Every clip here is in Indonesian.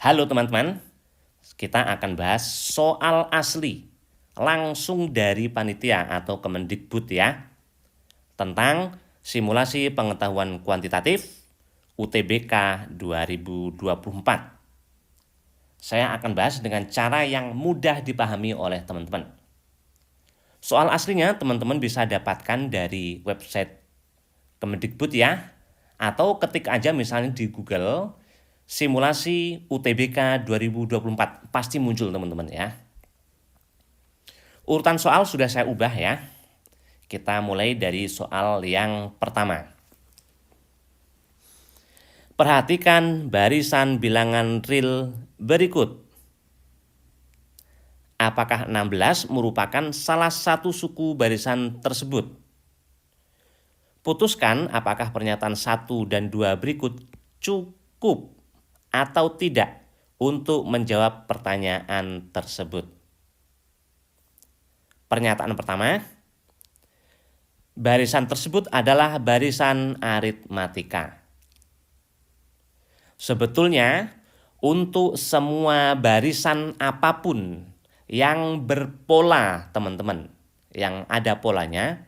Halo teman-teman, kita akan bahas soal asli langsung dari panitia atau Kemendikbud ya, tentang simulasi pengetahuan kuantitatif UTBK 2024. Saya akan bahas dengan cara yang mudah dipahami oleh teman-teman. Soal aslinya teman-teman bisa dapatkan dari website Kemendikbud ya, atau ketik aja misalnya di Google simulasi UTBK 2024, pasti muncul teman-teman ya. Urutan soal sudah saya ubah ya. Kita mulai dari soal yang pertama. Perhatikan barisan bilangan real berikut. Apakah 16 merupakan salah satu suku barisan tersebut? Putuskan apakah pernyataan 1 dan 2 berikut cukup atau tidak untuk menjawab pertanyaan tersebut. Pernyataan pertama, barisan tersebut adalah barisan aritmatika. Sebetulnya, untuk semua barisan apapun yang berpola, teman-teman, yang ada polanya,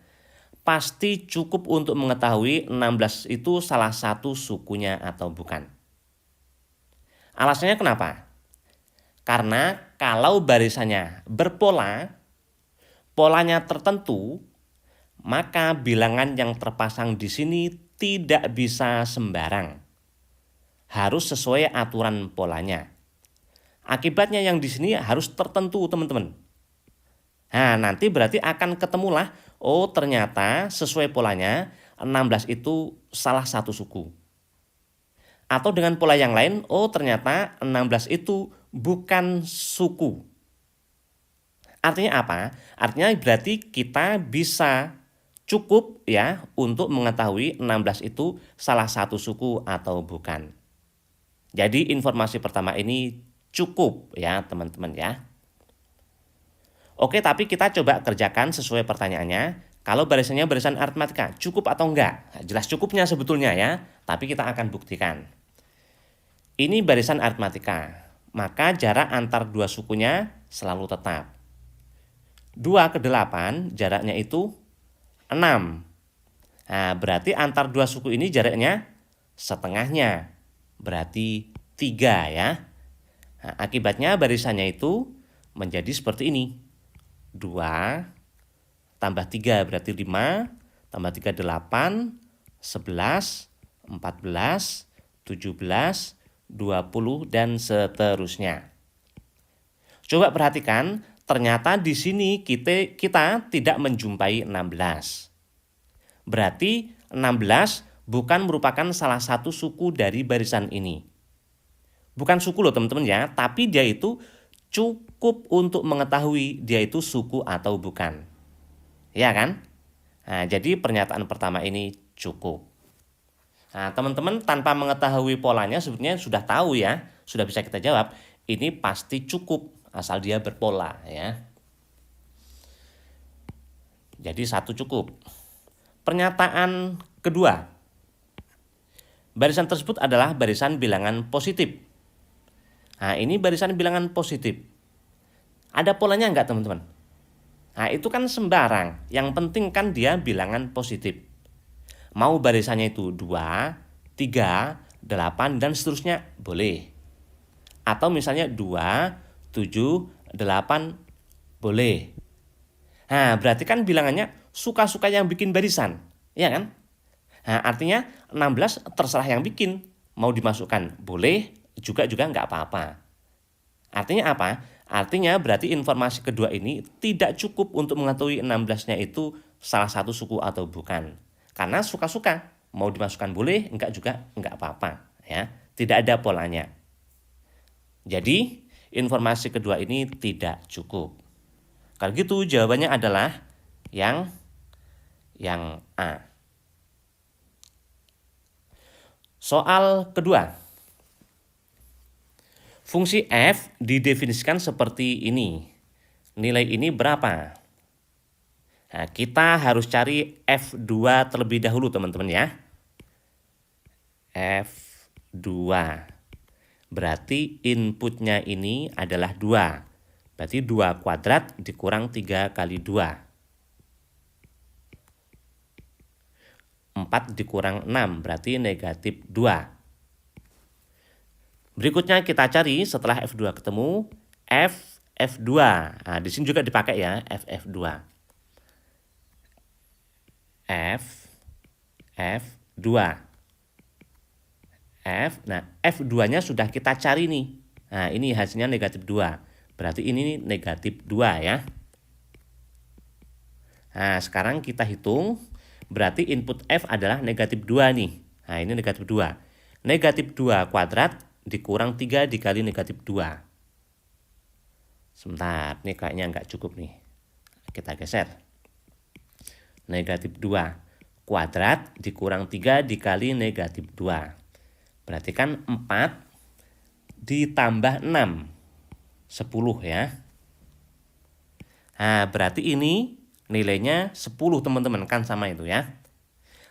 pasti cukup untuk mengetahui 16 itu salah satu sukunya atau bukan. Alasannya kenapa? Karena kalau barisannya berpola, polanya tertentu, maka bilangan yang terpasang di sini tidak bisa sembarang. Harus sesuai aturan polanya. Akibatnya yang di sini harus tertentu, teman-teman. Nah, nanti berarti akan ketemulah, oh ternyata sesuai polanya 16 itu salah satu suku. Atau dengan pola yang lain, oh ternyata 16 itu bukan suku. Artinya apa? Artinya berarti kita bisa cukup ya untuk mengetahui 16 itu salah satu suku atau bukan. Jadi informasi pertama ini cukup ya teman-teman ya. Oke, tapi kita coba kerjakan sesuai pertanyaannya. Kalau barisannya barisan aritmatika, cukup atau enggak? Jelas cukupnya sebetulnya ya, tapi kita akan buktikan. Ini barisan aritmatika, maka jarak antar dua sukunya selalu tetap. 2 ke 8 jaraknya itu 6. Nah, berarti antar dua suku ini jaraknya setengahnya, berarti 3 ya. Nah, akibatnya barisannya itu menjadi seperti ini. 2 tambah 3 berarti 5, tambah 3 8, 11, 14, 17, 20 dan seterusnya. Coba perhatikan, ternyata di sini kita tidak menjumpai 16. Berarti 16 bukan merupakan salah satu suku dari barisan ini. Bukan suku loh teman-teman ya, tapi dia itu cukup untuk mengetahui dia itu suku atau bukan. Ya kan? Nah, jadi pernyataan pertama ini cukup. Nah, teman-teman tanpa mengetahui polanya sebetulnya sudah tahu ya, sudah bisa kita jawab, ini pasti cukup asal dia berpola ya. Jadi 1 cukup. Pernyataan kedua. Barisan tersebut adalah barisan bilangan positif. Nah, ini barisan bilangan positif. Ada polanya enggak, teman-teman? Nah, itu kan sembarang. Yang penting kan dia bilangan positif. Mau barisannya itu 2, 3, 8, dan seterusnya boleh. Atau misalnya 2, 7, 8 boleh. Nah, berarti kan bilangannya suka-suka yang bikin barisan. Ya kan? Nah, artinya 16 terserah yang bikin. Mau dimasukkan boleh, juga nggak apa-apa. Artinya apa? Artinya berarti informasi kedua ini tidak cukup untuk mengetahui 16-nya itu salah satu suku atau bukan. Karena suka-suka, mau dimasukkan boleh, enggak juga enggak apa-apa ya. Tidak ada polanya. Jadi, informasi kedua ini tidak cukup. Kalau gitu jawabannya adalah yang A. Soal kedua. Fungsi f didefinisikan seperti ini. Nilai ini berapa? Nah, kita harus cari F2 terlebih dahulu teman-teman ya. F2 Berarti inputnya ini adalah 2. Berarti 2 kuadrat dikurang 3 kali 2. 4 dikurang 6 berarti negatif 2. Berikutnya kita cari setelah F2 ketemu, F2. Nah, di sini juga dipakai ya, F2. F2. Nah, F2-nya sudah kita cari nih. Nah, ini hasilnya negatif 2. Berarti ini negatif 2 ya. Nah, sekarang kita hitung. Berarti input F adalah negatif 2 nih. Nah, ini negatif 2. Negatif 2 kuadrat dikurang 3 dikali negatif 2. Sebentar, ini kayaknya nggak cukup nih. Kita geser. Negatif 2 kuadrat dikurang 3 dikali negatif 2. Berarti kan 4 ditambah 6. 10 ya. Nah, berarti ini nilainya 10 teman-teman, kan sama itu ya.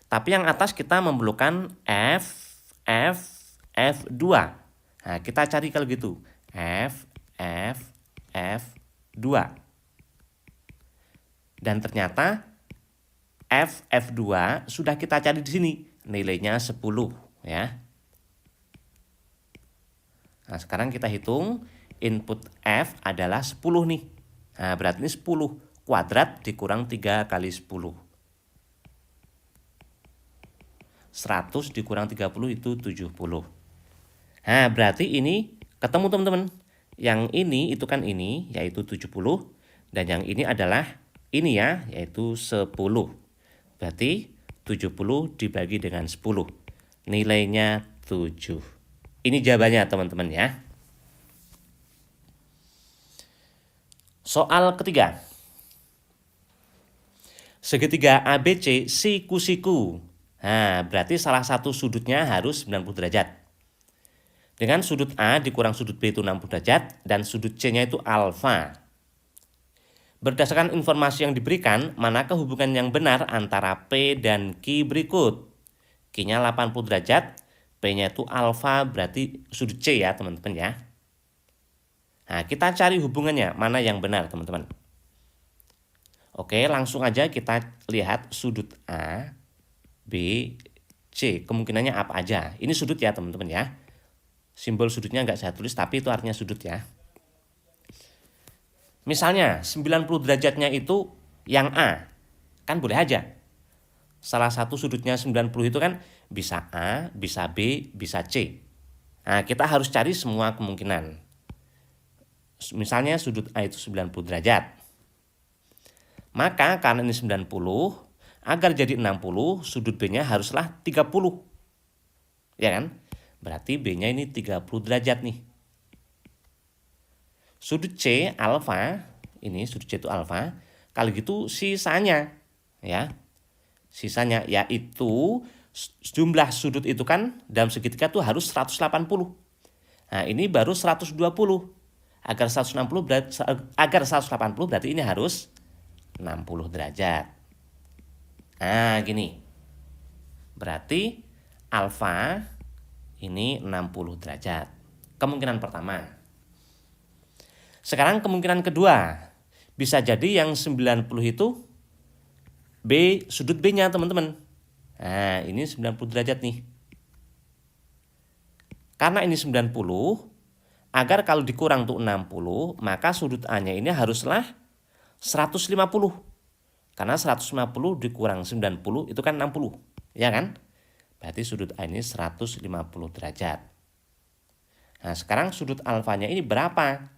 Tapi yang atas kita memerlukan F2. Nah, kita cari kalau gitu. F2. Dan ternyata F2 sudah kita cari di sini. Nilainya 10 ya. Nah, sekarang kita hitung input F adalah 10 nih. Nah, berarti ini 10 kuadrat dikurang 3 kali 10. 100 dikurang 30 itu 70. Nah, berarti ini ketemu teman-teman. Yang ini itu kan ini, yaitu 70. Dan yang ini adalah ini ya, yaitu 10. Berarti 70 dibagi dengan 10. Nilainya 7. Ini jawabannya teman-teman ya. Soal ketiga. Segitiga ABC siku-siku. Nah, berarti salah satu sudutnya harus 90 derajat. Dengan sudut A dikurang sudut B itu 60 derajat dan sudut C-nya itu alfa. Berdasarkan informasi yang diberikan, manakah hubungan yang benar antara P dan Q berikut? Q-nya 80 derajat, P-nya itu alfa, berarti sudut C ya teman-teman ya. Nah, kita cari hubungannya, mana yang benar teman-teman. Oke, langsung aja kita lihat sudut A, B, C. Kemungkinannya apa aja. Ini sudut ya teman-teman ya. Simbol sudutnya nggak saya tulis, tapi itu artinya sudut ya. Misalnya 90 derajatnya itu yang A. Kan boleh aja. Salah satu sudutnya 90 itu kan bisa A, bisa B, bisa C. Nah, kita harus cari semua kemungkinan. Misalnya sudut A itu 90 derajat. Maka karena ini 90, agar jadi 60, sudut B-nya haruslah 30. Ya kan? Berarti B-nya ini 30 derajat nih. Sudut C alfa, ini sudut C itu alfa. Kalau gitu sisanya ya. Sisanya yaitu jumlah sudut itu kan dalam segitiga tuh harus 180. Nah, ini baru 120. Agar 180 berarti ini harus 60 derajat. Nah, gini. Berarti alfa ini 60 derajat. Kemungkinan pertama. Sekarang kemungkinan kedua. Bisa jadi yang 90 itu B, sudut B-nya teman-teman. Nah, ini 90 derajat nih. Karena ini 90, agar kalau dikurang tuh 60, maka sudut A-nya ini haruslah 150. Karena 150 dikurang 90 itu kan 60. Ya kan? Berarti sudut A ini 150 derajat. Nah, sekarang sudut alfanya ini berapa?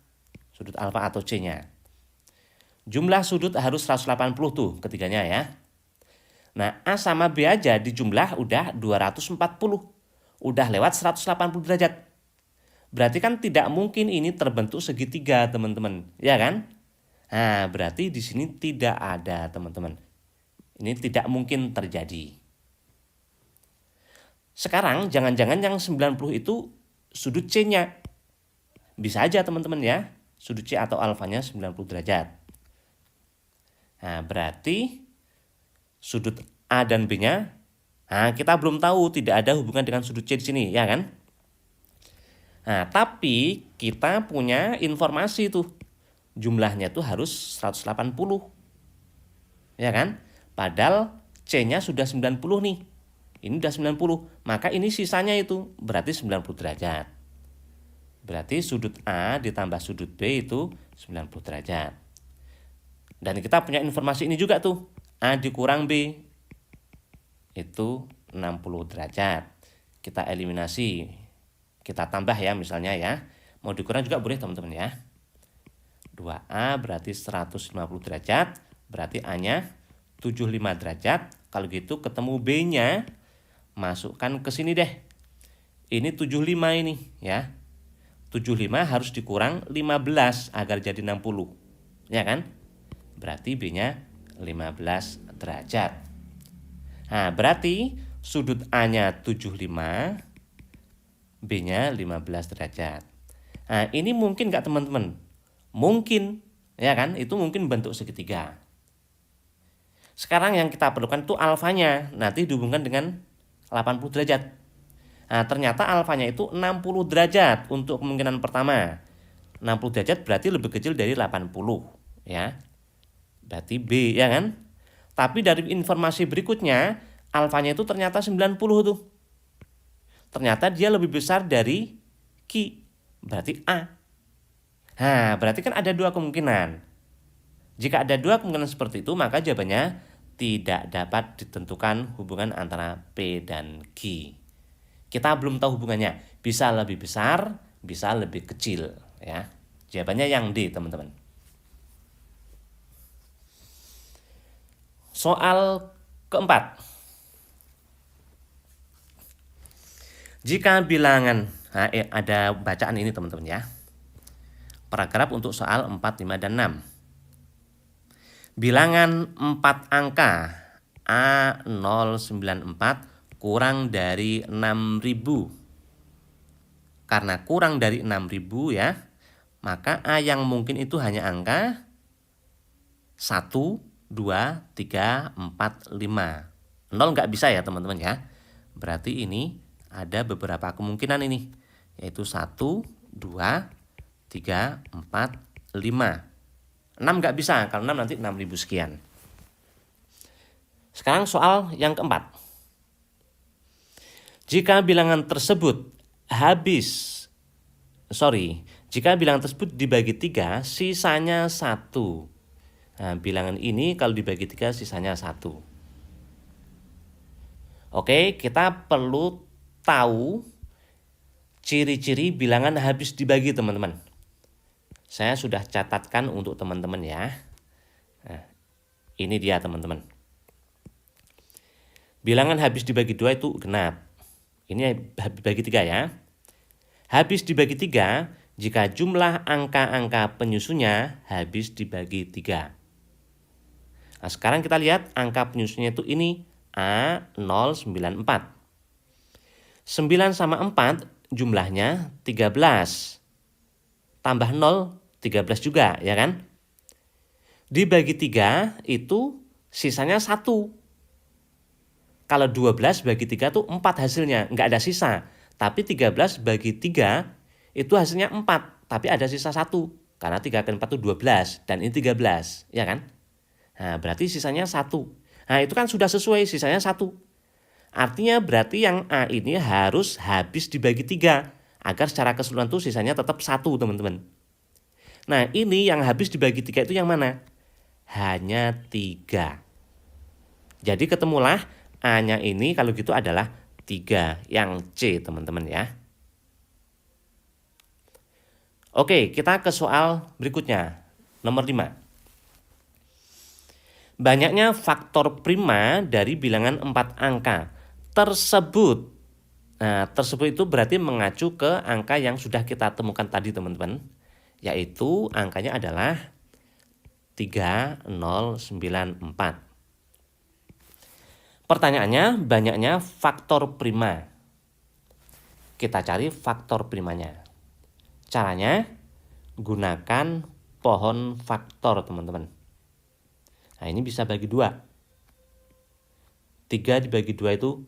Sudut alfa atau C-nya. Jumlah sudut harus 180 tuh ketiganya ya. Nah, A sama B aja dijumlah udah 240. Udah lewat 180 derajat. Berarti kan tidak mungkin ini terbentuk segitiga, teman-teman. Ya kan? Nah, berarti di sini tidak ada, teman-teman. Ini tidak mungkin terjadi. Sekarang jangan-jangan yang 90 itu sudut C-nya. Bisa aja, teman-teman ya. Sudut C atau alfanya 90 derajat. Nah, berarti sudut A dan B-nya, nah kita belum tahu, tidak ada hubungan dengan sudut C di sini, ya kan? Nah, tapi kita punya informasi tuh. Jumlahnya tuh harus 180. Ya kan? Padahal C-nya sudah 90 nih. Ini udah 90. Maka ini sisanya itu berarti 90 derajat. Berarti sudut A ditambah sudut B itu 90 derajat. Dan kita punya informasi ini juga tuh. A dikurang B itu 60 derajat. Kita eliminasi. Kita tambah ya misalnya ya. Mau dikurang juga boleh teman-teman ya. 2A berarti 150 derajat. Berarti A-nya 75 derajat. Kalau gitu ketemu B-nya. Masukkan ke sini deh. Ini 75 ini ya. 75 harus dikurang 15 agar jadi 60. Ya kan? Berarti B-nya 15 derajat. Nah, berarti sudut A-nya 75, B-nya 15 derajat. Nah, ini mungkin nggak teman-teman? Mungkin, ya kan? Itu mungkin bentuk segitiga. Sekarang yang kita perlukan itu alfanya. Nanti dihubungkan dengan 80 derajat. Nah, ternyata alfanya itu 60 derajat untuk kemungkinan pertama. 60 derajat berarti lebih kecil dari 80, ya. Berarti B, ya kan? Tapi dari informasi berikutnya, alfanya itu ternyata 90 tuh. Ternyata dia lebih besar dari Q, berarti A. Nah, berarti kan ada dua kemungkinan. Jika ada dua kemungkinan seperti itu, maka jawabannya tidak dapat ditentukan hubungan antara P dan Q. Kita belum tahu hubungannya. Bisa lebih besar, bisa lebih kecil. Ya. Jawabannya yang D, teman-teman. Soal keempat. Jika bilangan, nah, ada bacaan ini teman-teman ya. Paragraf untuk soal 4, 5, dan 6. Bilangan 4 angka A094 kurang dari 6000. Karena kurang dari 6000 ya, maka A yang mungkin itu hanya angka 1, 2, 3, 4, 5. 0 nggak bisa ya teman-teman ya. Berarti ini ada beberapa kemungkinan ini. Yaitu 1, 2, 3, 4, 5. 6 nggak bisa, kalau 6 nanti 6000 sekian. Sekarang soal yang keempat. Jika bilangan tersebut dibagi 3, sisanya 1. Nah, bilangan ini kalau dibagi 3, sisanya 1. Oke, kita perlu tahu ciri-ciri bilangan habis dibagi, teman-teman. Saya sudah catatkan untuk teman-teman ya. Nah, ini dia teman-teman. Bilangan habis dibagi 2 itu genap. Ini habis dibagi 3 ya. Habis dibagi 3 jika jumlah angka-angka penyusunnya habis dibagi 3. Nah, sekarang kita lihat angka penyusunnya itu ini A094. 9 sama 4 jumlahnya 13. Tambah 0, 13 juga, ya kan? Dibagi 3 itu sisanya 1. Kalau 12 bagi 3 itu 4 hasilnya, nggak ada sisa. Tapi 13 bagi 3 itu hasilnya 4, tapi ada sisa 1. Karena 3 kali 4 itu 12, dan ini 13, ya kan? Nah, berarti sisanya 1. Nah, itu kan sudah sesuai, sisanya 1. Artinya berarti yang A ini harus habis dibagi 3. Agar secara keseluruhan itu sisanya tetap 1, teman-teman. Nah, ini yang habis dibagi 3 itu yang mana? Hanya 3. Jadi ketemulah A-nya ini kalau gitu adalah 3, yang C, teman-teman ya. Oke, kita ke soal berikutnya, nomor 5. Banyaknya faktor prima dari bilangan 4 angka tersebut. Nah, tersebut itu berarti mengacu ke angka yang sudah kita temukan tadi, teman-teman. Yaitu angkanya adalah 3094. Pertanyaannya, banyaknya faktor prima. Kita cari faktor primanya. Caranya, gunakan pohon faktor, teman-teman. Nah, ini bisa bagi 2. 3 dibagi 2 itu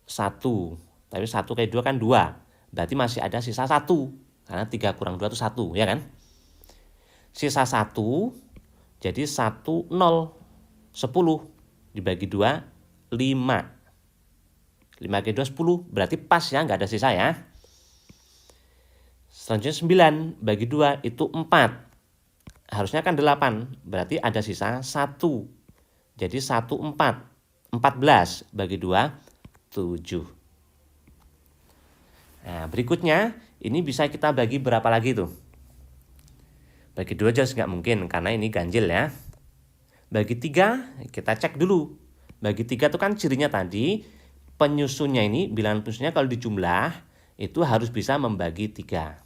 1. Tapi 1 kali 2 kan 2. Berarti masih ada sisa 1. Karena 3 kurang 2 itu 1, ya kan? Sisa 1, jadi 1, 0, 10. Dibagi 2, 5. 5 kali 2, 10. Berarti pas ya, nggak ada sisa ya. Selanjutnya 9, bagi 2 itu 4. Harusnya kan 8, berarti ada sisa 1. Jadi 1, 4. 14 bagi 2, 7. Nah, berikutnya ini bisa kita bagi berapa lagi tuh? Bagi 2 jelas nggak mungkin karena ini ganjil ya. Bagi 3 kita cek dulu. Bagi 3 itu kan cirinya tadi penyusunnya ini, bilangan penyusunnya kalau dijumlah itu harus bisa membagi 3.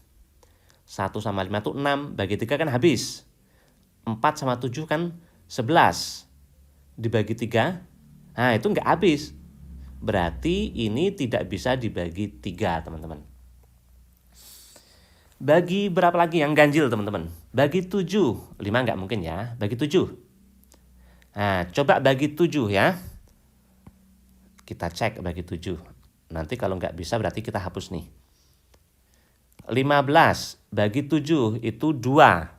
1 sama 5 itu 6, bagi 3 kan habis. 4 sama 7 kan 11. Dibagi 3, nah itu nggak habis. Berarti ini tidak bisa dibagi 3, teman-teman. Bagi berapa lagi yang ganjil, teman-teman? Bagi 7, 5 nggak mungkin ya. Bagi 7. Nah, coba bagi 7 ya. Kita cek bagi 7. Nanti kalau nggak bisa berarti kita hapus nih. 15 bagi 7 itu 2.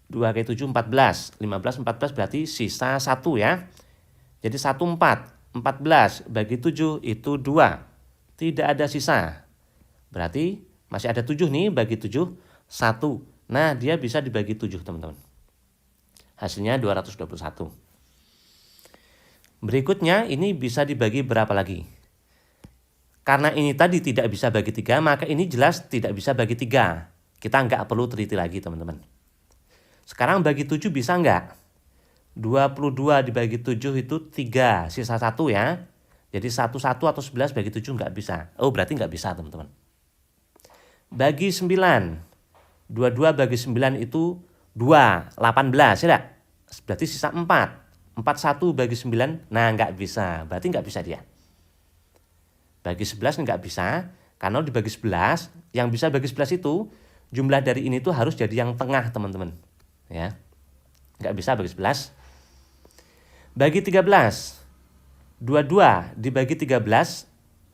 2 kali 7, 14. 15, 14 berarti sisa 1 ya. Jadi 1, 4. 14 bagi 7 itu 2. Tidak ada sisa. Berarti masih ada 7 nih, bagi 7, 1. Nah, dia bisa dibagi 7, teman-teman. Hasilnya 221. Berikutnya ini bisa dibagi berapa lagi? Karena ini tadi tidak bisa bagi 3, maka ini jelas tidak bisa bagi 3. Kita nggak perlu teliti lagi, teman-teman. Sekarang bagi 7 bisa nggak? 22 dibagi 7 itu 3, sisa 1 ya. Jadi 1, 1 atau 11 bagi 7 nggak bisa. Oh, berarti nggak bisa, teman-teman. Bagi 9. 22 bagi 9 itu 2, 18 ya. Berarti sisa 4. 41 bagi 9, nah nggak bisa. Berarti nggak bisa dia. Bagi 11 nggak bisa. Karena dibagi 11, yang bisa bagi 11 itu jumlah dari ini tuh harus jadi yang tengah, teman-teman. Ya. Nggak bisa bagi 11. Bagi 13. 22 dibagi 13,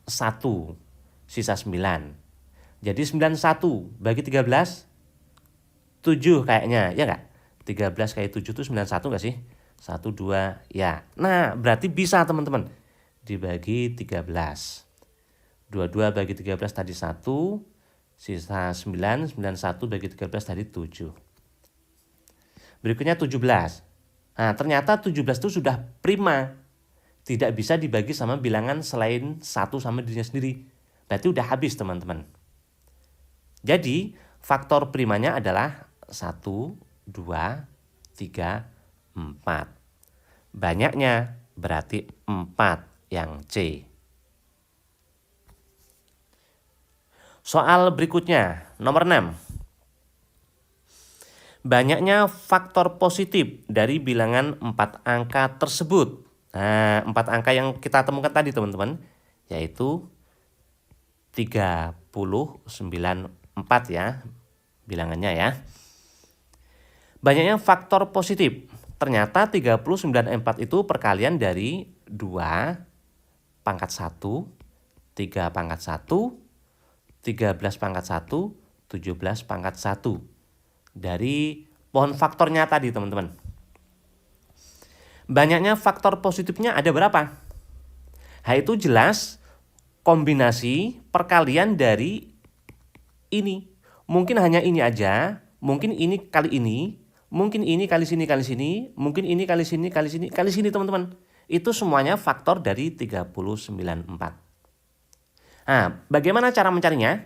1. Sisa 9. Jadi 91 bagi 13, 7 kayaknya, ya nggak? 13 kali 7 itu 91 nggak sih? 1, 2, ya. Nah, berarti bisa, teman-teman. Dibagi 13. 22 bagi 13 tadi 1, sisa 9, 91 bagi 13 tadi 7. Berikutnya 17. Nah, ternyata 17 itu sudah prima. Tidak bisa dibagi sama bilangan selain 1 sama dirinya sendiri. Berarti udah habis, teman-teman. Jadi, faktor primanya adalah 1, 2, 3, 4. Banyaknya berarti 4 yang C. Soal berikutnya, nomor 6. Banyaknya faktor positif dari bilangan 4 angka tersebut. Nah, 4 angka yang kita temukan tadi, teman-teman, yaitu 394 ya, bilangannya ya. Banyaknya faktor positif. Ternyata 394 itu perkalian dari 2 pangkat 1, 3 pangkat 1, 13 pangkat 1, 17 pangkat 1. Dari pohon faktornya tadi, teman-teman. Banyaknya faktor positifnya ada berapa? Nah, itu jelas kombinasi perkalian dari ini. Mungkin hanya ini aja, mungkin ini kali ini, mungkin ini kali sini kali sini, mungkin ini kali sini kali sini kali sini, teman-teman. Itu semuanya faktor dari 394. Nah, bagaimana cara mencarinya?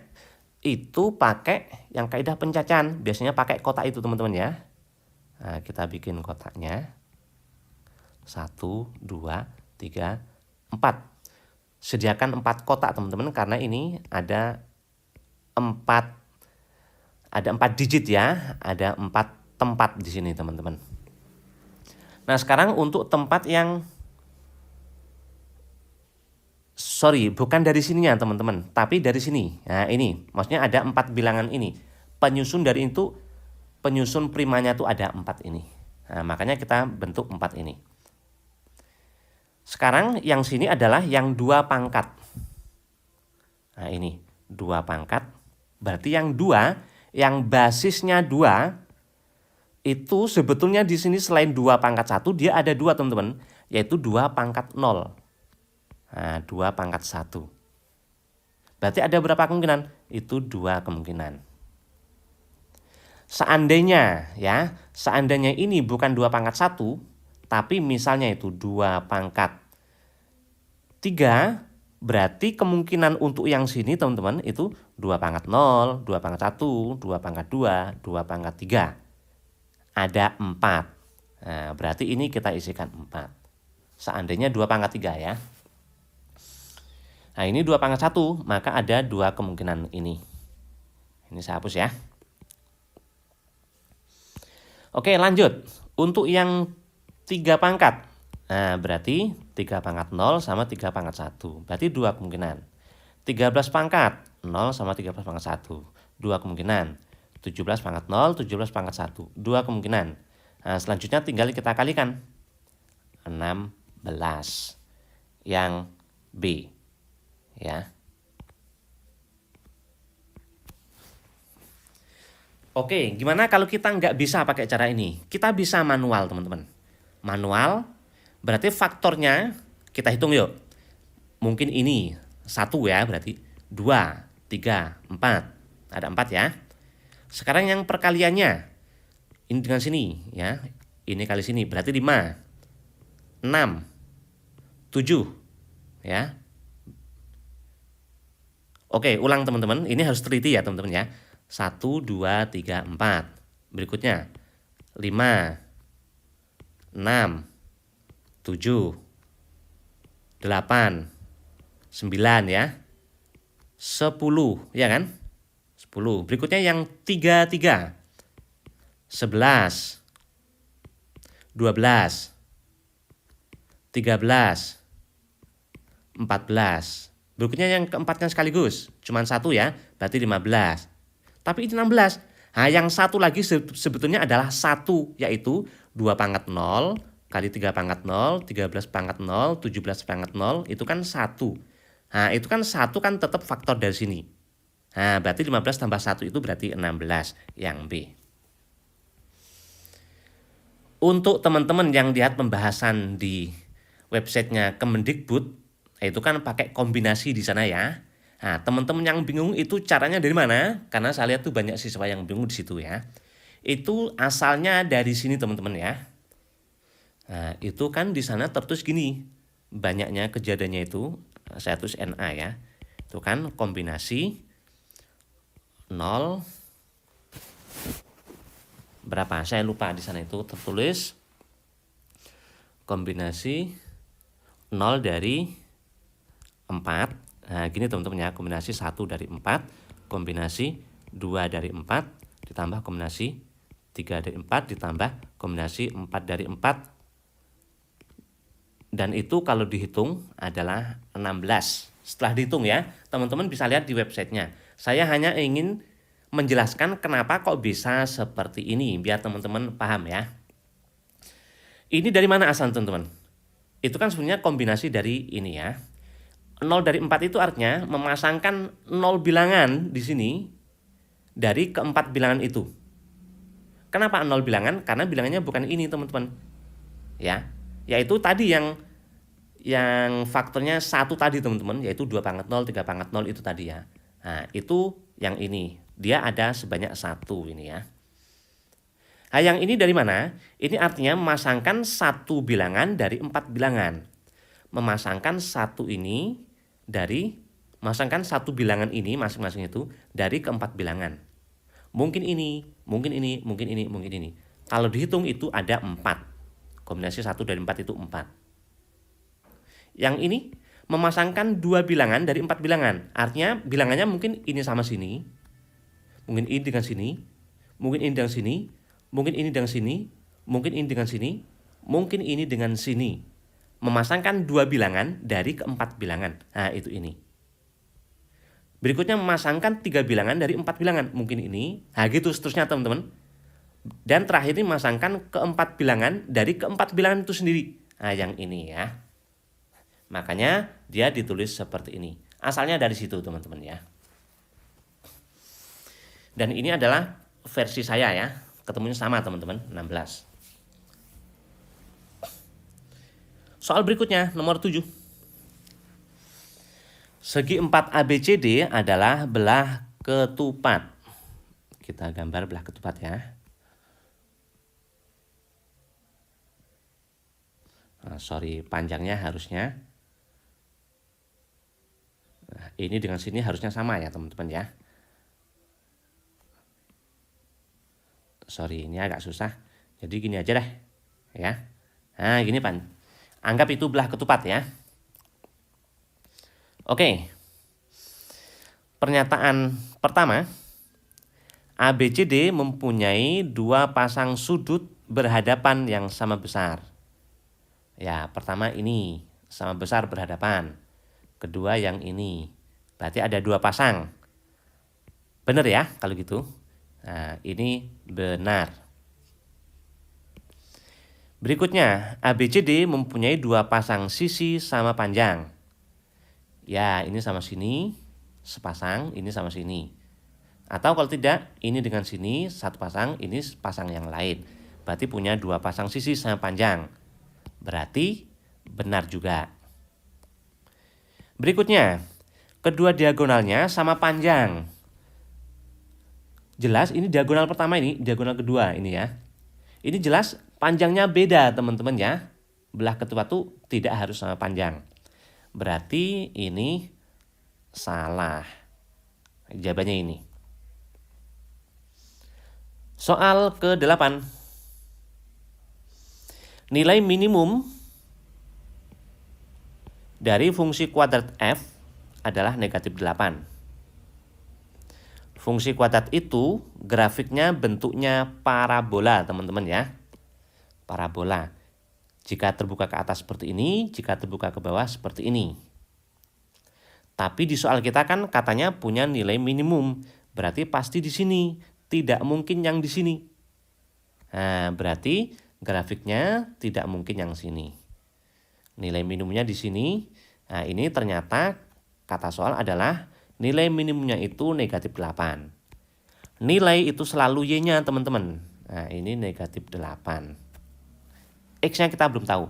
Itu pakai yang kaidah pencacahan. Biasanya pakai kotak itu, teman-teman ya. Nah, kita bikin kotaknya. 1, 2, 3, 4. Sediakan 4 kotak, teman-teman, karena ini ada 4 digit ya, ada 4 tempat di sini, teman-teman. Nah, sekarang untuk tempat yang bukan dari sininya, teman-teman, tapi dari sini. Nah, ini maksudnya ada 4 bilangan ini. Penyusun dari itu, penyusun primanya tuh ada 4 ini. Nah, makanya kita bentuk 4 ini. Sekarang yang sini adalah yang 2 pangkat. Nah, ini 2 pangkat. Berarti yang 2, yang basisnya 2, itu sebetulnya di sini selain 2 pangkat 1, dia ada 2 teman-teman, yaitu 2 pangkat 0. Nah, 2 pangkat 1. Berarti ada berapa kemungkinan? Itu 2 kemungkinan. Seandainya ini bukan 2 pangkat 1, tapi misalnya itu 2 pangkat 3, berarti kemungkinan untuk yang sini teman-teman itu 2 pangkat 0, 2 pangkat 1, 2 pangkat 2, 2 pangkat 3. Ada 4. Nah, berarti ini kita isikan 4. Seandainya 2 pangkat 3 ya. Nah, ini 2 pangkat 1, maka ada 2 kemungkinan ini. Ini saya hapus ya. Oke, lanjut. Untuk yang 3 pangkat. Nah, berarti 3 pangkat 0 sama 3 pangkat 1. Berarti 2 kemungkinan. 13 pangkat 0 sama 13 pangkat 1. 2 kemungkinan. 17 pangkat 0, 17 pangkat 1. 2 kemungkinan. Nah, selanjutnya tinggal kita kalikan. 16. Yang B. Ya. Oke, gimana kalau kita nggak bisa pakai cara ini? Kita bisa manual, teman-teman. Manual, berarti faktornya kita hitung yuk. Mungkin ini 1 ya, berarti 2, 3, 4. Ada 4 ya. Sekarang yang perkaliannya, ini dengan sini ya. Ini kali sini, berarti 5, 6, 7 ya. Oke, ulang teman-teman. Ini harus teliti ya teman-teman ya. 1, 2, 3, 4. Berikutnya 5, 6, 7, 8, 9 ya. 10 ya kan? 10. Berikutnya yang 3, 3. 11, 12, 13, 14. Berikutnya yang keempatnya sekaligus, cuma 1 ya, berarti 15. Tapi ini 16. Nah, yang 1 lagi sebetulnya adalah 1, yaitu 2 pangkat 0 kali 3 pangkat 0, 13 pangkat 0, 17 pangkat 0, itu kan 1. Nah, itu kan 1 kan tetap faktor dari sini. Nah, berarti 15 tambah 1 itu berarti 16, yang B. Untuk teman-teman yang lihat pembahasan di websitenya Kemendikbud, itu kan pakai kombinasi di sana ya. Nah, teman-teman yang bingung itu caranya dari mana? Karena saya lihat tuh banyak siswa yang bingung di situ ya. Itu asalnya dari sini teman-teman ya. Nah, itu kan di sana tertulis gini. Banyaknya kejadiannya itu, saya tulis NA ya. Itu kan kombinasi 0 berapa? Saya lupa di sana itu tertulis kombinasi 0 dari 4. Nah, gini teman-teman ya, kombinasi 1 dari 4, kombinasi 2 dari 4, ditambah kombinasi 3 dari 4, ditambah kombinasi 4 dari 4. Dan itu kalau dihitung adalah 16. Setelah dihitung ya, teman-teman bisa lihat di websitenya. Saya hanya ingin menjelaskan kenapa kok bisa seperti ini, biar teman-teman paham ya. Ini dari mana asal teman-teman? Itu kan sebenarnya kombinasi dari ini ya. 0 dari 4 itu artinya memasangkan 0 bilangan di sini dari keempat bilangan itu. Kenapa 0 bilangan? Karena bilangannya bukan ini teman-teman. Ya, yaitu tadi yang faktornya 1 tadi teman-teman, yaitu 2 pangkat 0, 3 pangkat 0 itu tadi ya. Nah, itu yang ini. Dia ada sebanyak 1 ini ya. Nah, yang ini dari mana? Ini artinya memasangkan 1 bilangan dari 4 bilangan. Memasangkan 1 ini dari masangkan 1 bilangan ini masing-masing itu dari keempat bilangan. Mungkin ini, mungkin ini, mungkin ini, mungkin ini. Kalau dihitung itu ada 4. Kombinasi 1 dari 4 itu 4. Yang ini memasangkan 2 bilangan dari 4 bilangan. Artinya bilangannya mungkin ini sama sini. Mungkin ini dengan sini. Mungkin ini dengan sini. Mungkin ini dengan sini. Mungkin ini dengan sini. Mungkin ini dengan sini. Memasangkan 2 bilangan dari keempat bilangan. Nah, itu ini. Berikutnya memasangkan 3 bilangan dari 4 bilangan. Mungkin ini. Nah, gitu seterusnya teman-teman. Dan terakhir ini memasangkan keempat bilangan dari keempat bilangan itu sendiri. Nah, yang ini ya. Makanya dia ditulis seperti ini. Asalnya dari situ teman-teman ya. Dan ini adalah versi saya ya. Ketemunya sama teman-teman, 16. Soal berikutnya, nomor 7. Segi 4 ABCD adalah belah ketupat. Kita gambar belah ketupat ya. Nah, sorry, panjangnya harusnya. Nah, ini dengan sini harusnya sama ya teman-teman ya. Sorry, ini agak susah. Jadi gini aja deh. Ya. Nah, gini Pan. Anggap itu belah ketupat ya. Oke. Pernyataan pertama. ABCD mempunyai dua pasang sudut berhadapan yang sama besar. Ya, pertama ini sama besar berhadapan. Kedua yang ini. Berarti ada dua pasang. Benar ya kalau gitu? Nah, ini benar. Berikutnya, ABCD mempunyai dua pasang sisi sama panjang. Ya, ini sama sini, sepasang, ini sama sini. Atau kalau tidak, ini dengan sini, satu pasang, ini pasang yang lain. Berarti punya dua pasang sisi sama panjang. Berarti benar juga. Berikutnya, kedua diagonalnya sama panjang. Jelas ini diagonal pertama ini, diagonal kedua ini ya. Ini jelas panjangnya beda teman-teman ya. Belah ketupat itu tidak harus sama panjang. Berarti ini salah. Jawabannya ini. Soal ke-8. Nilai minimum dari fungsi kuadrat f adalah negatif 8. Fungsi kuadrat itu grafiknya bentuknya parabola teman-teman ya. Parabola. Jika terbuka ke atas seperti ini, jika terbuka ke bawah seperti ini. Tapi di soal kita kan katanya punya nilai minimum. Berarti pasti di sini. Tidak mungkin yang di sini. Nah, berarti grafiknya tidak mungkin yang sini. Nilai minimumnya di sini. Nah, ini ternyata kata soal adalah nilai minimumnya itu negatif 8. Nilai itu selalu Y-nya teman-teman. Nah, ini negatif 8. X-nya kita belum tahu.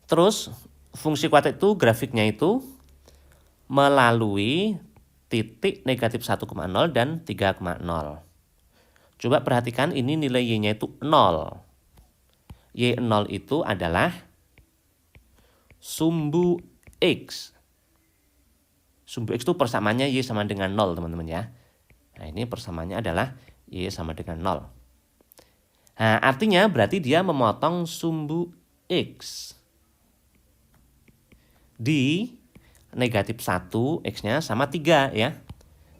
Terus, fungsi kuadrat itu grafiknya itu melalui titik negatif 1,0 dan 3,0. Coba perhatikan ini nilai Y-nya itu 0. Y0 itu adalah sumbu X. Sumbu X itu persamaannya Y sama dengan 0 teman-teman ya. Nah ini persamaannya adalah Y sama dengan 0. Nah artinya berarti dia memotong sumbu X. Di negatif 1 X-nya sama 3 ya.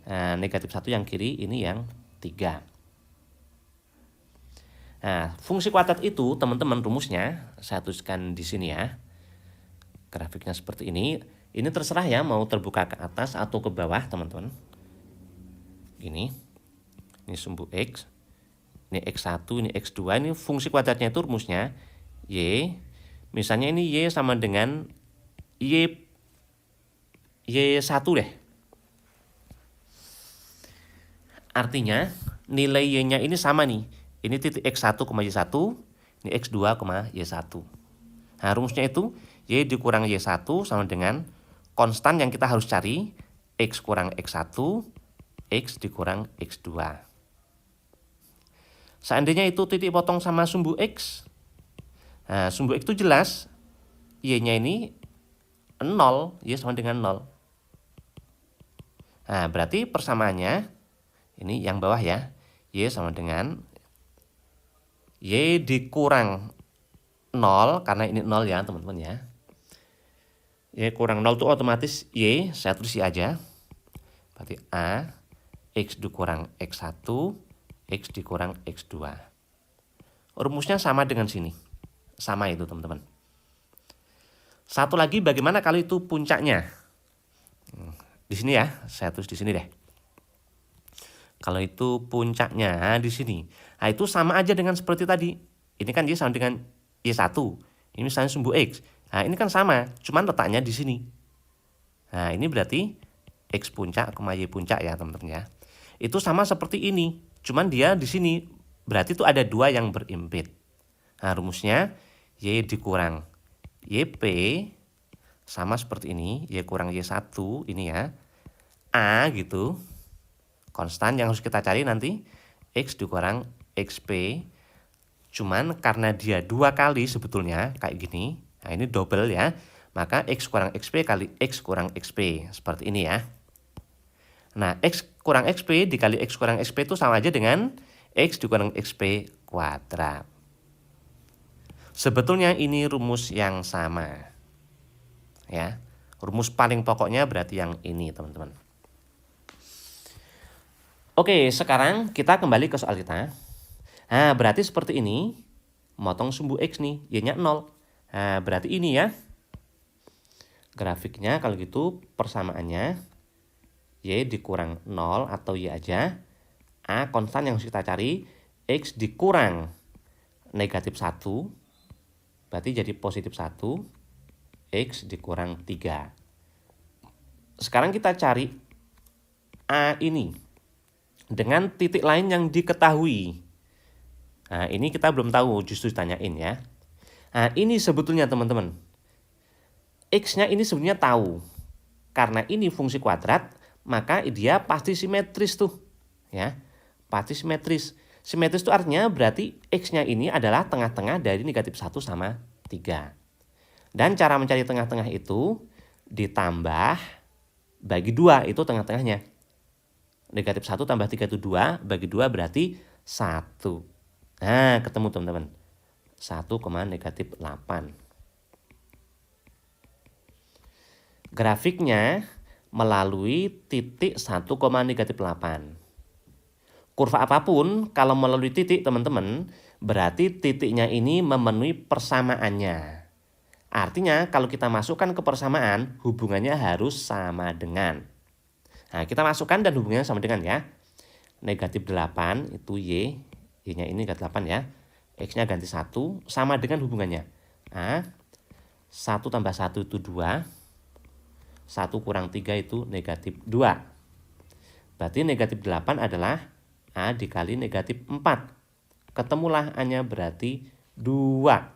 Nah negatif 1 yang kiri ini yang 3. Nah fungsi kuadrat itu teman-teman rumusnya saya tuliskan di sini ya. Grafiknya seperti ini. Ini terserah ya mau terbuka ke atas atau ke bawah teman-teman. Ini sumbu X. Ini X1, ini X2. Ini fungsi kuadratnya itu rumusnya Y. Misalnya ini Y sama dengan Y1 deh. Artinya nilai Y-nya ini sama nih. Ini titik X1, Y1. Ini X2, Y1. Nah rumusnya itu Y dikurang Y1 sama dengan konstan yang kita harus cari, X kurang X1, X dikurang X2. Seandainya itu titik potong sama sumbu X, nah sumbu X itu jelas, Y-nya ini 0, Y sama dengan 0. Nah berarti persamaannya, ini yang bawah ya, Y sama dengan Y dikurang 0, karena ini 0 ya teman-teman ya. Y kurang 0 itu otomatis Y, saya tulis Y aja. Berarti A, X dikurang X1, X dikurang X2. Rumusnya sama dengan sini. Sama itu teman-teman. Satu lagi bagaimana kalau itu puncaknya? Di sini ya, saya tulis di sini deh. Kalau itu puncaknya di sini. Nah itu sama aja dengan seperti tadi. Ini kan Y sama dengan Y1. Ini misalnya sumbu X. Nah ini kan sama, cuman letaknya di sini. Nah ini berarti X puncak, Y puncak ya teman-teman ya. Itu sama seperti ini, cuman dia di sini berarti itu ada dua yang berimpit. Nah, rumusnya Y dikurang YP sama seperti ini, Y kurang Y1 ini ya. A gitu. Konstan yang harus kita cari nanti X dikurang XP. Cuman karena dia dua kali sebetulnya kayak gini. Nah, ini double ya. Maka X kurang XP kali X kurang XP. Seperti ini ya. Nah, X kurang XP dikali X kurang XP itu sama aja dengan X dikurang XP kuadrat. Sebetulnya ini rumus yang sama. Ya, rumus paling pokoknya berarti yang ini, teman-teman. Oke, sekarang kita kembali ke soal kita. Nah, berarti seperti ini. Motong sumbu X nih, Y-nya 0. Nah, berarti ini ya. Grafiknya kalau gitu persamaannya Y dikurang 0 atau Y aja. A konstan yang harus kita cari. X dikurang negatif 1. Berarti jadi positif 1. X dikurang 3. Sekarang kita cari A ini dengan titik lain yang diketahui. Nah, ini kita belum tahu, justru ditanyain ya. Nah, ini sebetulnya teman-teman. X-nya ini sebenarnya tahu. Karena ini fungsi kuadrat, maka dia pasti simetris tuh. Ya, pasti simetris. Simetris itu artinya berarti X-nya ini adalah tengah-tengah dari negatif 1 sama 3. Dan cara mencari tengah-tengah itu ditambah bagi 2, itu tengah-tengahnya. Negatif 1 tambah 3 itu 2, bagi 2 berarti 1. Nah, ketemu teman-teman. 1, negatif 8. Grafiknya melalui titik 1, negatif 8. Kurva apapun kalau melalui titik teman-teman, berarti titiknya ini memenuhi persamaannya. Artinya kalau kita masukkan ke persamaan, hubungannya harus sama dengan. Nah, kita masukkan dan hubungannya sama dengan ya. Negatif 8 itu Y-nya ini negatif 8 ya. X-nya ganti 1, sama dengan hubungannya. Nah, 1 tambah 1 itu 2. 1 kurang 3 itu negatif 2. Berarti negatif 8 adalah A dikali negatif 4. Ketemulah A-nya berarti 2.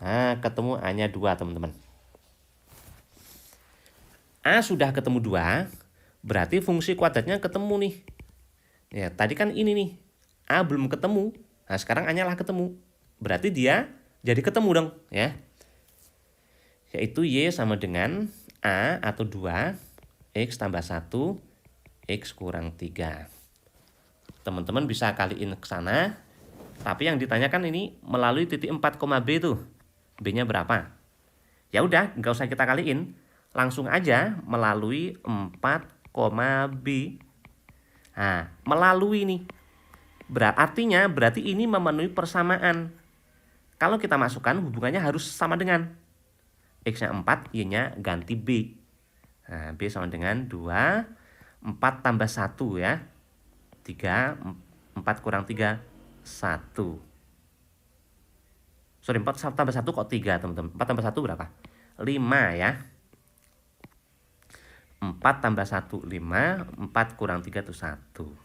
Nah, ketemu A-nya 2 teman-teman. A sudah ketemu 2, berarti fungsi kuadratnya ketemu nih. Ya, tadi kan ini nih, A belum ketemu. Nah, sekarang A-nya lah ketemu. Berarti dia jadi ketemu dong ya. Yaitu Y sama dengan A atau 2, X tambah 1, X kurang 3. Teman-teman bisa kaliin ke sana. Tapi yang ditanyakan ini melalui titik 4, B tuh. B-nya berapa? Ya udah, nggak usah kita kaliin. Langsung aja melalui 4, B. Nah, melalui nih. Artinya berarti ini memenuhi persamaan. Kalau kita masukkan hubungannya harus sama dengan. X-nya 4, Y-nya ganti B. Nah, B sama dengan 2, 4 tambah 1 ya. 3, 4 kurang 3, 1. Sorry, 4 tambah 1 kok 3 teman-teman. 4 tambah 1 berapa? 5 ya. 4 tambah 1, 5. 4 kurang 3 itu 1.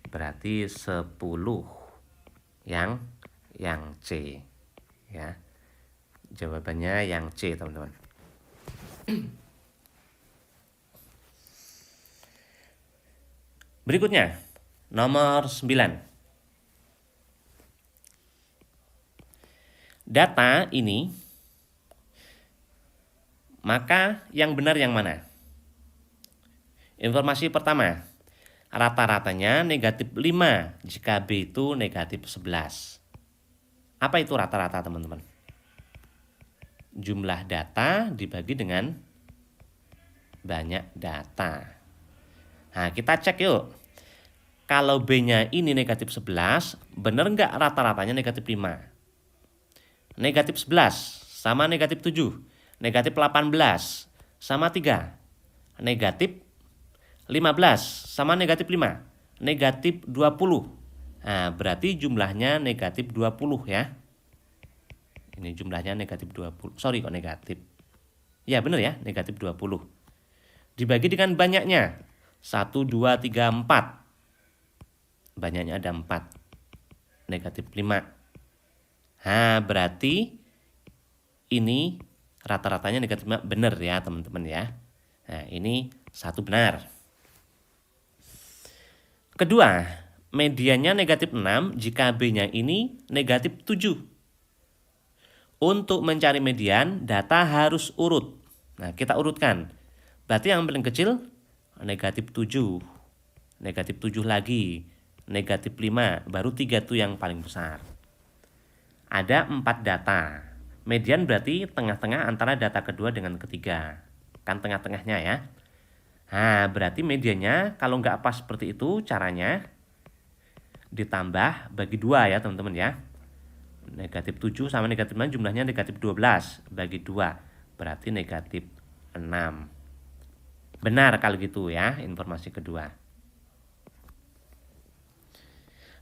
Berarti 10. Yang C. Ya. Jawabannya yang C teman-teman. Berikutnya. Nomor 9. Data ini, maka yang benar yang mana? Informasi pertama, rata-ratanya negatif 5 jika B itu negatif 11. Apa itu rata-rata teman-teman? Jumlah data dibagi dengan banyak data. Nah, kita cek yuk. Kalau B-nya ini negatif 11, benar nggak rata-ratanya negatif 5? Negatif 11 sama negatif 7. Negatif 18 sama 3. Negatif 15 sama negatif 5. Negatif 20. Nah, berarti jumlahnya negatif 20 ya. Ini jumlahnya negatif 20. Sorry kok negatif. Ya benar ya, negatif 20. dibagi dengan banyaknya. 1, 2, 3, 4. Banyaknya ada 4. Negatif 5. Nah, berarti ini rata-ratanya negatif 5. Benar ya teman-teman ya. Nah, ini 1 benar. Kedua, mediannya negatif 6 jika B-nya ini negatif 7. Untuk mencari median, data harus urut. Nah, kita urutkan. Berarti yang paling kecil negatif 7. Negatif 7 lagi. Negatif 5. Baru 3 itu yang paling besar. Ada 4 data. Median berarti tengah-tengah antara data kedua dengan ketiga. Kan tengah-tengahnya ya. Nah, berarti mediannya kalau nggak pas seperti itu caranya ditambah bagi 2 ya teman-teman ya. Negatif 7 sama negatif 6 jumlahnya negatif 12 bagi 2. Berarti negatif 6. Benar kalau gitu ya informasi kedua.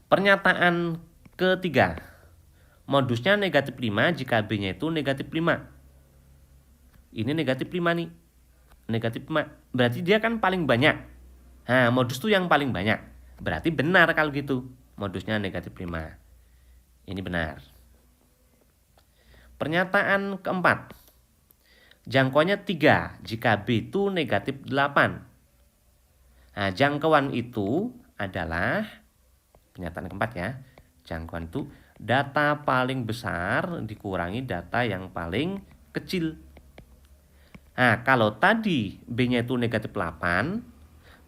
Pernyataan ketiga. Modusnya negatif 5 jika B-nya itu negatif 5. Ini negatif 5 nih. Negatif 5. Berarti dia kan paling banyak. Nah, modus itu yang paling banyak. Berarti benar kalau gitu. Modusnya negatif 5. Ini benar. Pernyataan keempat. Jangkauannya 3 jika B itu negatif 8. Nah, jangkauan itu adalah pernyataan keempat ya. Jangkauan itu data paling besar dikurangi data yang paling kecil. Nah, kalau tadi B-nya itu negatif 8,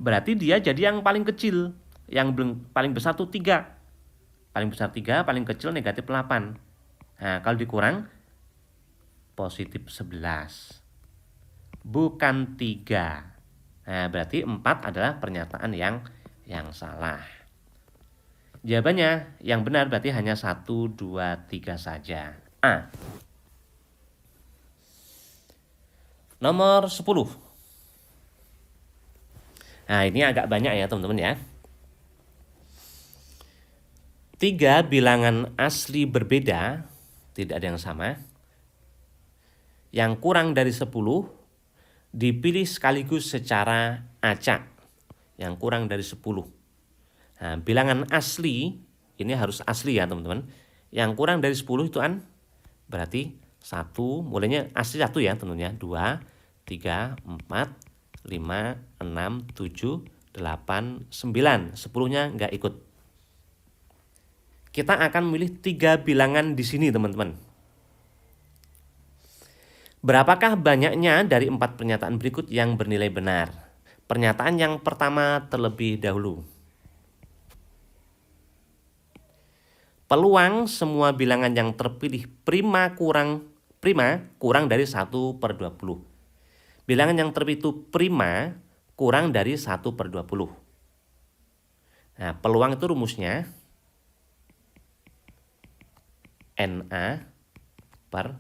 berarti dia jadi yang paling kecil. Yang paling besar itu 3. Paling besar 3, paling kecil negatif 8. Nah, kalau dikurang, positif 11. Bukan 3. Nah, berarti 4 adalah pernyataan yang salah. Jawabannya yang benar berarti hanya 1, 2, 3 saja. A. Nomor 10. Nah, ini agak banyak ya teman-teman ya. 3 bilangan asli berbeda, tidak ada yang sama. Yang kurang dari 10 dipilih sekaligus secara acak. Yang kurang dari 10. Nah, bilangan asli, ini harus asli ya teman-teman. Yang kurang dari 10 itu berarti 1, mulainya asli 1 ya tentunya. 2, 3, 4, 5, 6, 7, 8, 9. 10-nya nggak ikut. Kita akan memilih 3 bilangan di sini teman-teman. Berapakah banyaknya dari 4 pernyataan berikut yang bernilai benar? Pernyataan yang pertama terlebih dahulu. Peluang semua bilangan yang terpilih prima kurang dari 1/20. Bilangan yang terpilih itu prima kurang dari 1/20. Nah, peluang itu rumusnya NA per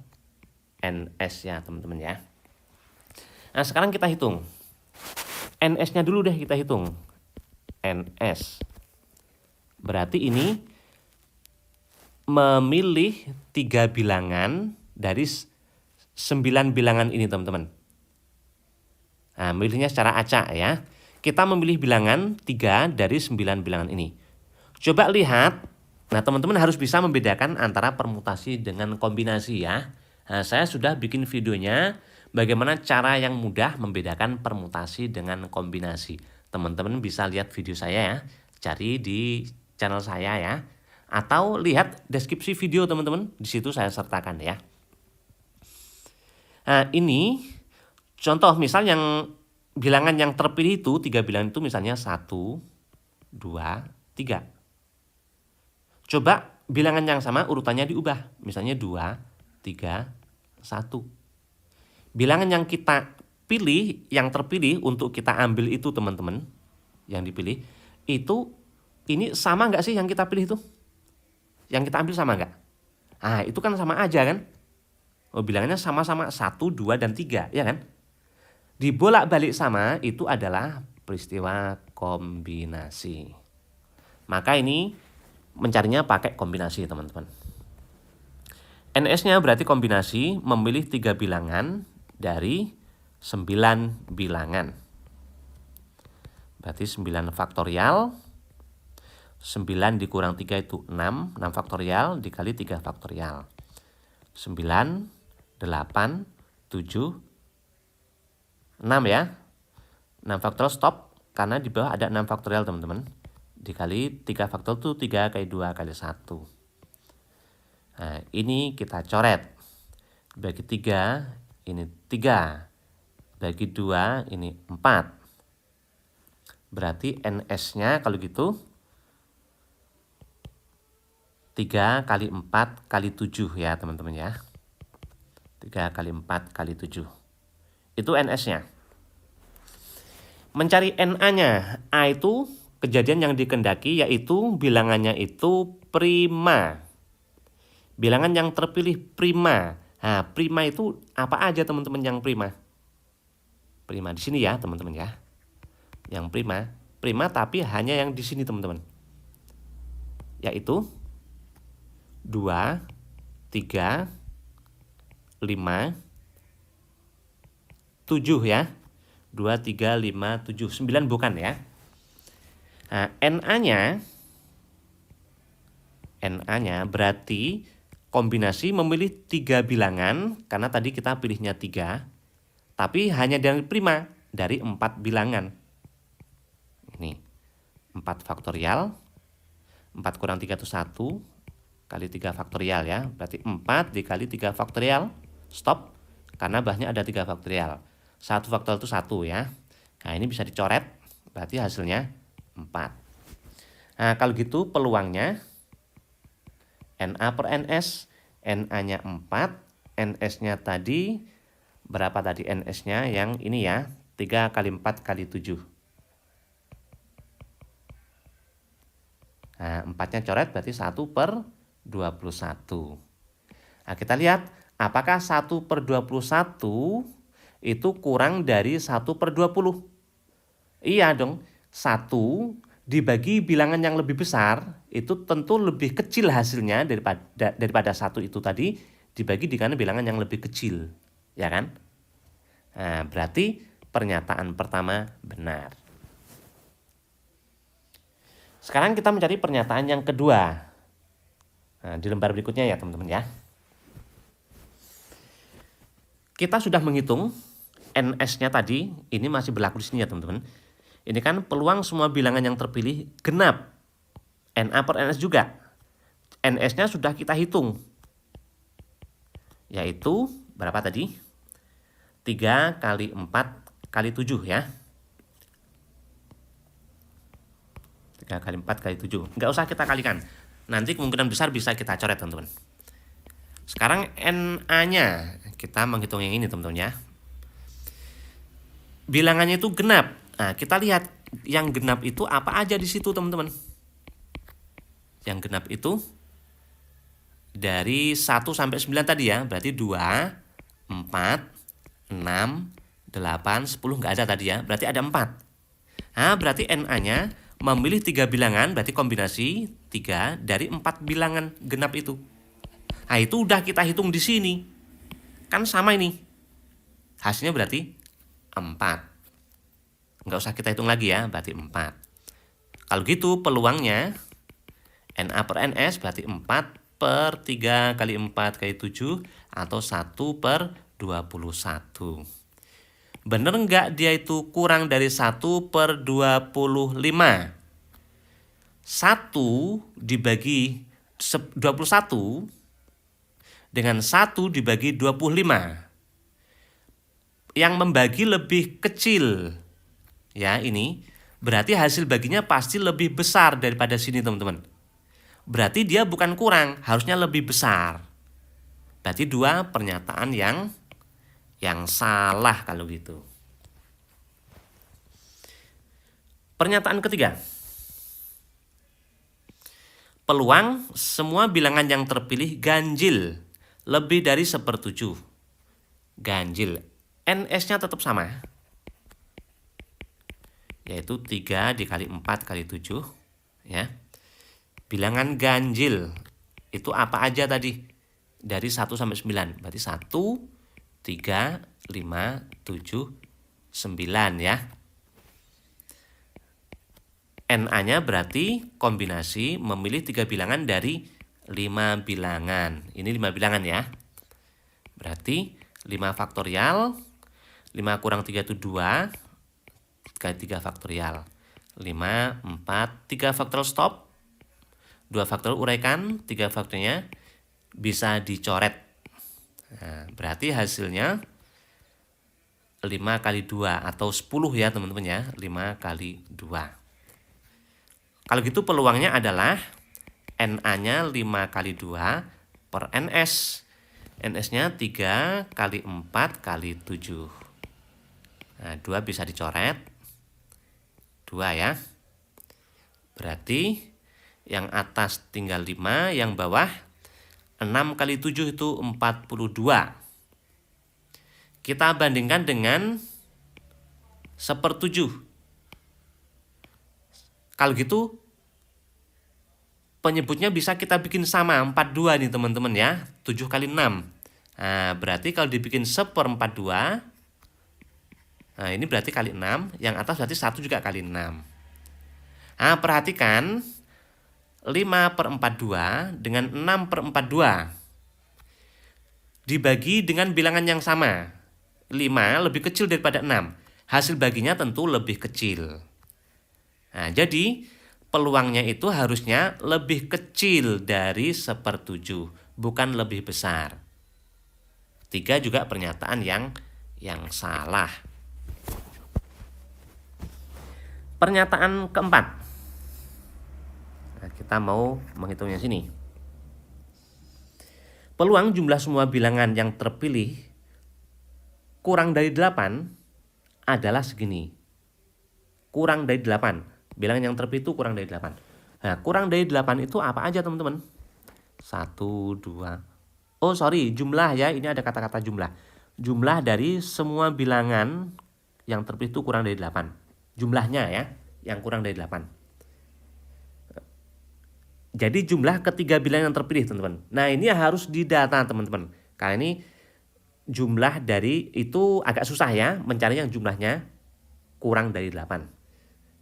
NS ya teman-teman ya. Nah, sekarang kita hitung. NS-nya dulu deh kita hitung. NS. Berarti ini memilih 3 bilangan dari 9 bilangan ini teman-teman. Nah, milihnya secara acak ya. Kita memilih bilangan 3 dari 9 bilangan ini. Coba lihat. Nah, teman-teman harus bisa membedakan antara permutasi dengan kombinasi ya. Nah, saya sudah bikin videonya bagaimana cara yang mudah membedakan permutasi dengan kombinasi. Teman-teman bisa lihat video saya ya. Cari di channel saya ya. Atau lihat deskripsi video teman-teman. Di situ saya sertakan ya. Nah, ini contoh misal yang bilangan yang terpilih itu 3 bilangan itu misalnya 1, 2, 3. Coba bilangan yang sama urutannya diubah. Misalnya 2, 3, 1. Bilangan yang kita pilih, yang terpilih untuk kita ambil itu teman-teman. Yang dipilih. Itu ini sama nggak sih yang kita pilih itu? Yang kita ambil sama nggak? Ah, itu kan sama aja kan? Oh, bilangannya sama-sama 1, 2, dan 3. Ya kan? Dibolak-balik sama itu adalah peristiwa kombinasi. Maka ini mencarinya pakai kombinasi teman-teman. NS-nya berarti kombinasi memilih 3 bilangan dari 9 bilangan. Berarti 9 faktorial. 9 dikurang 3 itu 6. 6 faktorial dikali 3 faktorial. 9, 8, 7, 6 ya. 6 faktorial stop. Karena di bawah ada 6 faktorial teman-teman. Dikali 3 faktorial itu 3 kali 2 kali 1. Nah ini kita coret. Bagi 3 ini 3. Bagi 2 ini 4. Berarti NS-nya kalau gitu 3 kali 4 kali 7 ya teman-teman ya. 3 kali 4 kali 7. Itu NS-nya. Mencari NA-nya. A itu kejadian yang dikehendaki yaitu bilangannya itu prima. Bilangan yang terpilih prima. Nah, prima itu apa aja teman-teman yang prima? Prima di sini ya teman-teman ya. Yang prima, prima tapi hanya yang di sini teman-teman. Yaitu 2, 3, 5, 7 ya. 2, 3, 5, 7, 9 bukan ya. Nah, NA-nya berarti kombinasi memilih 3 bilangan. Karena tadi kita pilihnya 3. Tapi hanya dari prima, dari 4 bilangan. Ini 4 faktorial. 4 kurang 3 itu 1. Kali 3 faktorial ya. Berarti 4 dikali 3 faktorial. Stop. Karena bahnya ada 3 faktorial. 1 faktorial itu 1 ya. Nah ini bisa dicoret. Berarti hasilnya 4. Nah kalau gitu peluangnya NA per NS. NA-nya 4. NS-nya tadi berapa tadi NS-nya? Yang ini ya. 3 kali 4 kali 7. Nah 4-nya coret berarti 1 per 21. Nah kita lihat apakah 1 per 21 itu kurang dari 1 per 20. Iya dong. 1 dibagi bilangan yang lebih besar itu tentu lebih kecil hasilnya daripada 1 itu tadi dibagi dengan bilangan yang lebih kecil. Ya kan? Nah berarti pernyataan pertama benar. Sekarang kita mencari pernyataan yang kedua. Nah, di lembar berikutnya ya teman-teman ya. Kita sudah menghitung NS-nya tadi, ini masih berlaku di sini ya teman-teman. Ini kan peluang semua bilangan yang terpilih genap. NA per NS juga. NS-nya sudah kita hitung. Yaitu berapa tadi? 3 kali 4 kali 7 ya. 3 kali 4 kali 7. Nggak usah kita kalikan. Nanti kemungkinan besar bisa kita coret teman-teman. Sekarang NA-nya. Kita menghitung yang ini teman-teman ya. Bilangannya itu genap. Nah kita lihat yang genap itu apa aja di situ teman-teman. Yang genap itu dari 1 sampai 9 tadi ya. Berarti 2, 4, 6, 8, 10 nggak ada tadi ya. Berarti ada 4. Nah berarti NA-nya memilih 3 bilangan. Berarti kombinasi 3 dari 4 bilangan genap itu. Nah itu udah kita hitung di sini. Kan sama ini. Hasilnya berarti 4. Nggak usah kita hitung lagi ya. Berarti 4. Kalau gitu peluangnya NA per NS berarti 4 per 3 kali 4 kali 7 atau 1 per 21. Bener nggak dia itu kurang dari 1 per 25? 1 dibagi 21 dengan 1 dibagi 25. Yang membagi lebih kecil. Ya ini. Berarti hasil baginya pasti lebih besar daripada sini teman-teman. Berarti dia bukan kurang, harusnya lebih besar. Berarti 2 pernyataan yang salah kalau gitu. Pernyataan ketiga. Peluang semua bilangan yang terpilih ganjil lebih dari 1/7. Ganjil. NS-nya tetap sama. Yaitu 3 dikali 4 kali 7. Ya. Bilangan ganjil itu apa aja tadi? Dari 1 sampai 9. Berarti 1, 3, 5, 7, 9 ya. NA-nya berarti kombinasi memilih 3 bilangan dari 5 bilangan. Ini 5 bilangan ya. Berarti 5 faktorial, 5 kurang 3 itu 2, kali 3 faktorial. 5, 4, 3 faktorial stop, 2 faktorial uraikan, 3 faktornya bisa dicoret. Nah, berarti hasilnya 5 kali 2 atau 10 ya teman-teman ya. 5 kali 2. Kalau gitu peluangnya adalah NA-nya 5 kali 2 per NS. NS-nya 3 kali 4 kali 7. Nah, 2 bisa dicoret. 2 ya. Berarti yang atas tinggal 5, yang bawah 6 kali 7 itu 42. Kita bandingkan dengan 1/7. Kalau gitu penyebutnya bisa kita bikin sama 42 nih teman-teman ya. 7 kali 6. Nah, berarti kalau dibikin 1/42, nah ini berarti kali 6. Yang atas berarti 1 juga kali 6. Nah, perhatikan 5/42 dengan 6/42 dibagi dengan bilangan yang sama. 5 lebih kecil daripada 6. Hasil baginya tentu lebih kecil. Nah, jadi peluangnya itu harusnya lebih kecil dari 1/7, bukan lebih besar. 3 juga pernyataan yang salah. Pernyataan keempat. Nah, kita mau menghitungnya sini. Peluang jumlah semua bilangan yang terpilih kurang dari 8 adalah segini. Kurang dari 8. Bilangan yang terpilih itu kurang dari 8. Nah, kurang dari 8 itu apa aja teman-teman? 1, 2. Oh sorry, jumlah ya. Ini ada kata-kata jumlah. Jumlah dari semua bilangan yang terpilih itu kurang dari 8. Jumlahnya ya, yang kurang dari 8. Jadi jumlah ketiga bilangan yang terpilih teman-teman. Nah, ini harus didata teman-teman. Karena ini jumlah dari itu agak susah ya, mencari yang jumlahnya kurang dari 8.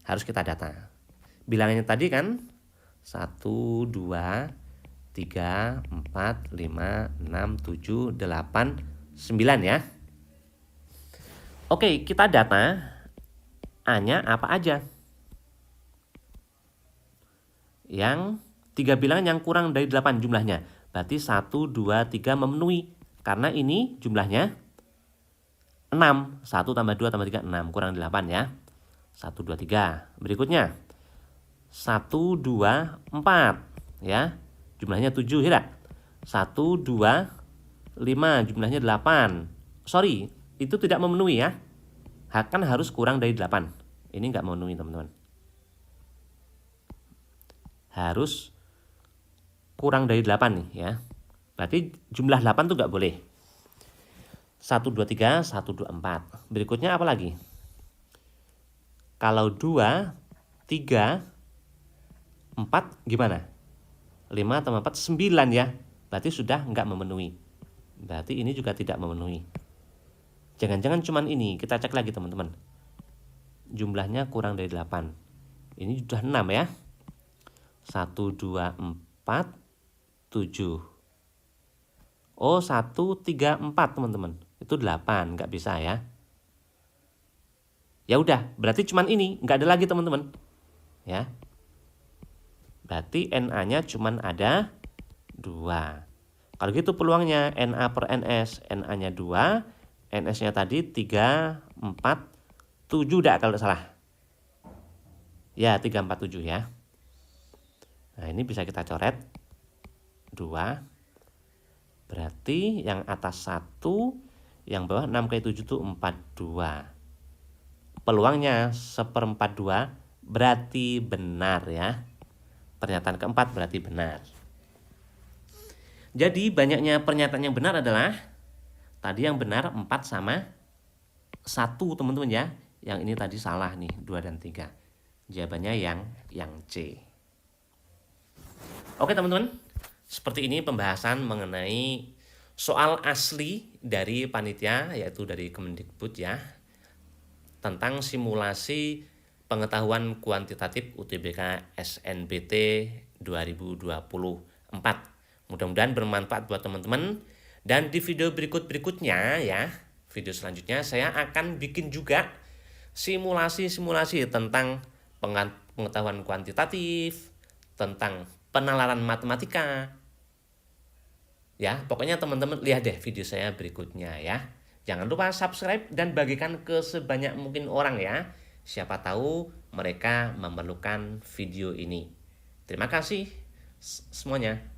Harus kita data. Bilangannya tadi kan 1, 2, 3, 4, 5, 6, 7, 8, 9 ya. Oke, kita data A-nya apa aja. Yang 3 bilangan yang kurang dari 8 jumlahnya. Berarti 1, 2, 3 memenuhi. Karena ini jumlahnya 6. 1 tambah 2 tambah 3, 6. Kurang 8 ya. 1, 2, 3. Berikutnya 1, 2, 4. Ya. Jumlahnya 7 tidak? 1, 2, 5. Jumlahnya 8. Sorry, itu tidak memenuhi ya. Kan harus kurang dari 8. Ini nggak memenuhi teman-teman. Harus kurang dari 8 nih ya. Berarti jumlah 8 tuh nggak boleh. 1, 2, 3, 1, 2, 4. Berikutnya apa lagi? Kalau 2, 3, 4 gimana? 5 tambah 4, 9 ya. Berarti sudah nggak memenuhi. Berarti ini juga tidak memenuhi. Jangan-jangan cuman ini. Kita cek lagi teman-teman. Jumlahnya kurang dari 8. Ini sudah 6 ya. 1, 2, 4, 7. Oh, 1, 3, 4 teman-teman. Itu 8, nggak bisa ya. Ya udah, berarti cuman ini, nggak ada lagi teman-teman. Ya. Berarti NA-nya cuman ada 2. Kalau gitu peluangnya NA per NS, NA-nya 2, NS-nya tadi 3, 4, 7 dah kalau salah. Ya, 3, 4, 7 ya. Nah, ini bisa kita coret 2. Berarti yang atas 1, yang bawah 6 kali 7 itu 42. Peluangnya 1/42 berarti benar ya. Pernyataan keempat berarti benar. Jadi banyaknya pernyataan yang benar adalah tadi yang benar 4 sama 1 teman-teman ya. Yang ini tadi salah nih 2 dan 3. Jawabannya yang C. Oke teman-teman. Seperti ini pembahasan mengenai soal asli dari panitia, yaitu dari Kemendikbud ya, tentang simulasi pengetahuan kuantitatif UTBK SNBT 2024. Mudah-mudahan bermanfaat buat teman-teman. Dan di video berikutnya ya, video selanjutnya saya akan bikin juga simulasi-simulasi tentang pengetahuan kuantitatif, tentang penalaran matematika. Ya, pokoknya teman-teman lihat deh video saya berikutnya ya. Jangan lupa subscribe dan bagikan ke sebanyak mungkin orang ya. Siapa tahu mereka memerlukan video ini. Terima kasih semuanya.